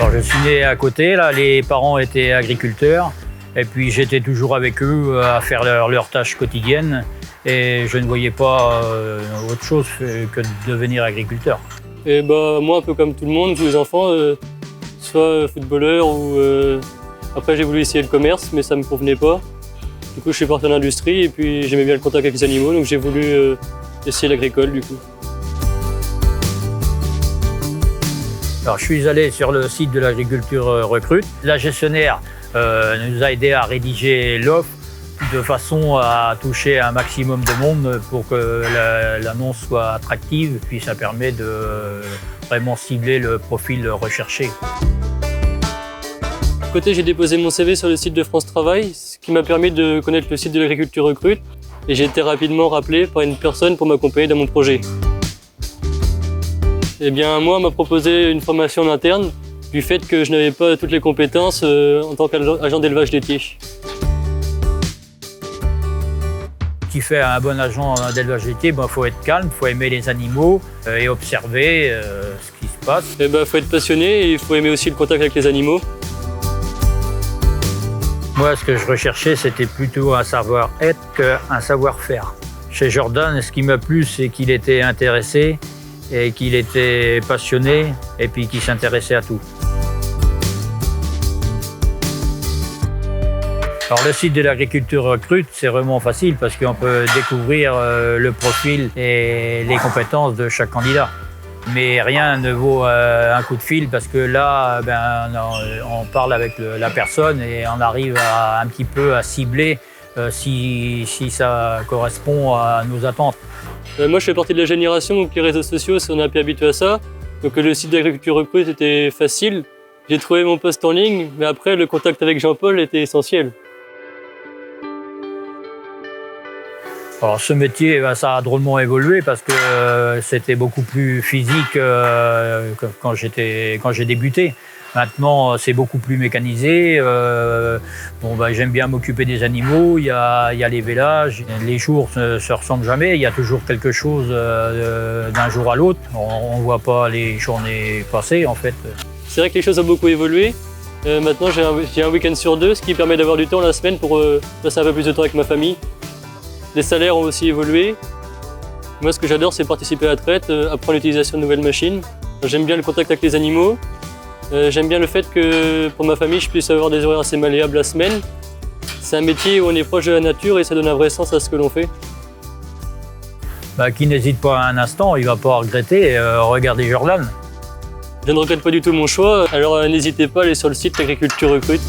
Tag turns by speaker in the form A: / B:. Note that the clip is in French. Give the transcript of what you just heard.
A: Alors, je suis né à côté, là, les parents étaient agriculteurs. Et puis j'étais toujours avec eux à faire leurs tâches quotidiennes. Et je ne voyais pas autre chose que de devenir agriculteur.
B: Et moi, un peu comme tout le monde, tous les enfants, soit footballeur ou... Après, j'ai voulu essayer le commerce, mais ça ne me convenait pas. Du coup, je suis parti en industrie et puis j'aimais bien le contact avec les animaux, donc j'ai voulu essayer l'agricole du coup.
A: Alors, je suis allé sur le site de l'agriculture recrute. La gestionnaire nous a aidé à rédiger l'offre de façon à toucher un maximum de monde pour que l'annonce soit attractive. Puis ça permet de vraiment cibler le profil recherché.
B: À côté, j'ai déposé mon CV sur le site de France Travail, ce qui m'a permis de connaître le site de l'agriculture recrute. Et j'ai été rapidement rappelé par une personne pour m'accompagner dans mon projet. Eh bien, moi, on m'a proposé une formation en interne du fait que je n'avais pas toutes les compétences en tant qu'agent d'élevage laitier.
A: Ce qui fait un bon agent d'élevage laitier, il faut être calme, il faut aimer les animaux et observer ce qui se passe.
B: Il faut être passionné et il faut aimer aussi le contact avec les animaux.
A: Moi, ce que je recherchais, c'était plutôt un savoir-être qu'un savoir-faire. Chez Jordan, ce qui m'a plu, c'est qu'il était intéressé et qu'il était passionné et puis qu'il s'intéressait à tout. Alors, le site de l'agriculture recrute, c'est vraiment facile parce qu'on peut découvrir le profil et les compétences de chaque candidat. Mais rien ne vaut un coup de fil parce que là, on parle avec la personne et on arrive un petit peu à cibler si ça correspond à nos attentes.
B: Moi, je fais partie de la génération où les réseaux sociaux, on est un peu habitué à ça. Donc le site d'agriculture recrute était facile. J'ai trouvé mon poste en ligne, mais après, le contact avec Jean-Paul était essentiel.
A: Alors, ce métier, ça a drôlement évolué parce que c'était beaucoup plus physique que quand j'ai débuté. Maintenant, c'est beaucoup plus mécanisé. J'aime bien m'occuper des animaux. Il y a les vélages. Les jours ne se ressemblent jamais. Il y a toujours quelque chose d'un jour à l'autre. On ne voit pas les journées passer, en fait.
B: C'est vrai que les choses ont beaucoup évolué. Maintenant, j'ai un week-end sur 2, ce qui permet d'avoir du temps la semaine pour passer un peu plus de temps avec ma famille. Les salaires ont aussi évolué. Moi, ce que j'adore, c'est participer à la traite, apprendre l'utilisation de nouvelles machines. J'aime bien le contact avec les animaux. J'aime bien le fait que, pour ma famille, je puisse avoir des horaires assez malléables la semaine. C'est un métier où on est proche de la nature et ça donne un vrai sens à ce que l'on fait.
A: Qui n'hésite pas un instant, il ne va pas regretter. Regardez Jordan.
B: Je ne regrette pas du tout mon choix, alors n'hésitez pas à aller sur le site Agriculture Recrute.